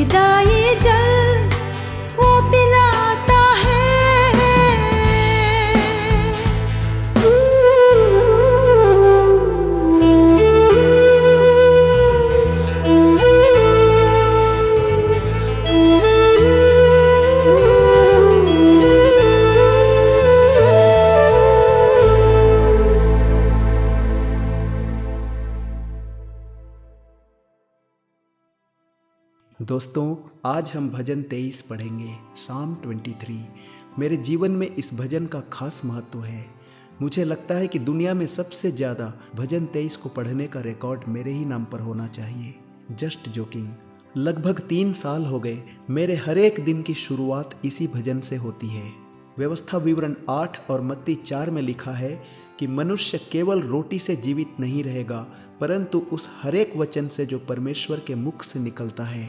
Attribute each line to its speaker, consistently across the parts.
Speaker 1: सदाई जल वो पिलाता है।
Speaker 2: दोस्तों, आज हम भजन 23 पढ़ेंगे, साम 23। मेरे जीवन में इस भजन का खास महत्व है। मुझे लगता है कि दुनिया में सबसे ज़्यादा भजन 23 को पढ़ने का रिकॉर्ड मेरे ही नाम पर होना चाहिए। Just joking. लगभग 3 साल हो गए मेरे हर एक दिन की शुरुआत इसी भजन से होती है। व्यवस्था विवरण 8 और मत्ती 4 में लिखा है कि मनुष्य केवल रोटी से जीवित नहीं रहेगा, परंतु उस हर एक वचन से जो परमेश्वर के मुख से निकलता है।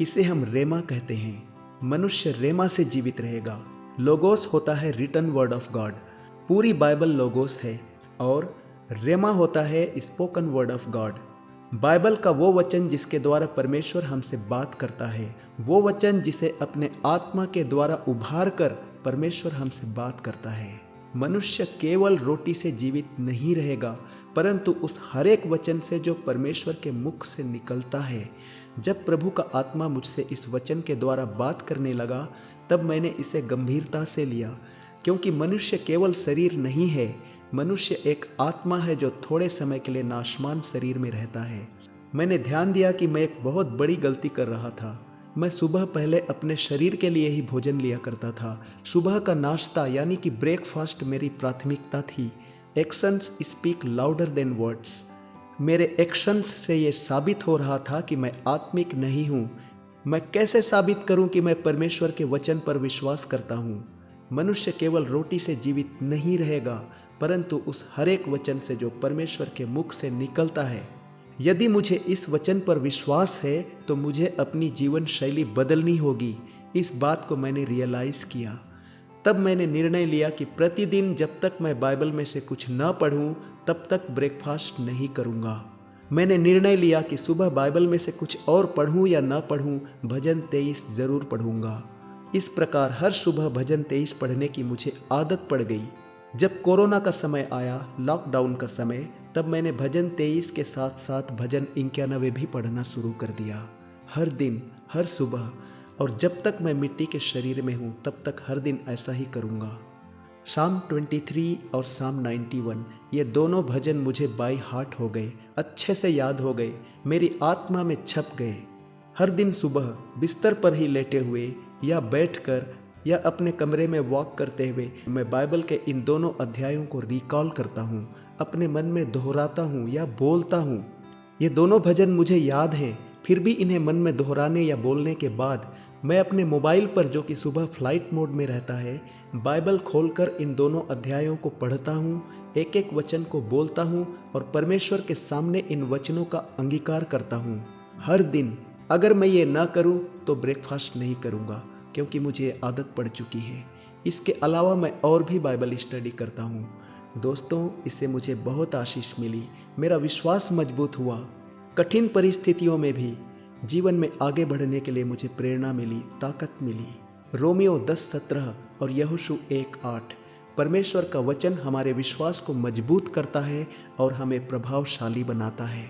Speaker 2: इसे हम रेमा कहते हैं। मनुष्य रेमा से जीवित रहेगा। लोगोस होता है रिटन वर्ड ऑफ गॉड। पूरी बाइबल लोगोस है और रेमा होता है spoken word of God. Bible का वो वचन जिसके द्वारा परमेश्वर हमसे बात करता है, वो वचन जिसे अपने आत्मा के द्वारा उभार कर परमेश्वर हमसे बात करता है। मनुष्य केवल रोटी से जीवित नहीं रहेगा, परंतु उस हर एक वचन से जो परमेश्वर के मुख से निकलता है। जब प्रभु का आत्मा मुझसे इस वचन के द्वारा बात करने लगा, तब मैंने इसे गंभीरता से लिया, क्योंकि मनुष्य केवल शरीर नहीं है। मनुष्य एक आत्मा है जो थोड़े समय के लिए नाशमान शरीर में रहता है। मैंने ध्यान दिया कि मैं एक बहुत बड़ी गलती कर रहा था। मैं सुबह पहले अपने शरीर के लिए ही भोजन लिया करता था। सुबह का नाश्ता यानी कि ब्रेकफास्ट मेरी प्राथमिकता थी। Actions speak louder than words. मेरे एक्शंस से ये साबित हो रहा था कि मैं आत्मिक नहीं हूँ। मैं कैसे साबित करूँ कि मैं परमेश्वर के वचन पर विश्वास करता हूँ। मनुष्य केवल रोटी से जीवित नहीं रहेगा, परंतु उस हर एक वचन से जो परमेश्वर के मुख से निकलता है। यदि मुझे इस वचन पर विश्वास है तो मुझे अपनी जीवन शैली बदलनी होगी। इस बात को मैंने रियलाइज़ किया। तब मैंने निर्णय लिया कि प्रतिदिन जब तक मैं बाइबल में से कुछ न पढ़ूं, तब तक ब्रेकफास्ट नहीं करूंगा। मैंने निर्णय लिया कि सुबह बाइबल में से कुछ और पढ़ूं या न पढ़ूं, भजन 23 जरूर पढ़ूंगा। इस प्रकार हर सुबह भजन 23 पढ़ने की मुझे आदत पड़ गई। जब कोरोना का समय आया, लॉकडाउन का समय, तब मैंने भजन 23 के साथ साथ भजन 91 भी पढ़ना शुरू कर दिया। हर दिन, हर सुबह, और जब तक मैं मिट्टी के शरीर में हूँ तब तक हर दिन ऐसा ही करूँगा। साम 23 और साम 91 ये दोनों भजन मुझे बाई हार्ट हो गए, अच्छे से याद हो गए, मेरी आत्मा में छप गए। हर दिन सुबह बिस्तर पर ही लेटे हुए या बैठकर या अपने कमरे में वॉक करते हुए मैं बाइबल के इन दोनों अध्यायों को रिकॉल करता हूँ, अपने मन में दोहराता हूँ या बोलता हूँ। ये दोनों भजन मुझे याद हैं, फिर भी इन्हें मन में दोहराने या बोलने के बाद मैं अपने मोबाइल पर, जो कि सुबह फ्लाइट मोड में रहता है, बाइबल खोलकर इन दोनों अध्यायों को पढ़ता हूँ, एक एक वचन को बोलता हूँ और परमेश्वर के सामने इन वचनों का अंगीकार करता हूँ हर दिन। अगर मैं ये ना करूँ तो ब्रेकफास्ट नहीं करूँगा, क्योंकि मुझे आदत पड़ चुकी है। इसके अलावा मैं और भी बाइबल स्टडी करता हूँ। दोस्तों, इससे मुझे बहुत आशीष मिली, मेरा विश्वास मजबूत हुआ। कठिन परिस्थितियों में भी जीवन में आगे बढ़ने के लिए मुझे प्रेरणा मिली, ताकत मिली। रोमियो 10:17 और यहोशू 1:8। परमेश्वर का वचन हमारे विश्वास को मजबूत करता है और हमें प्रभावशाली बनाता है।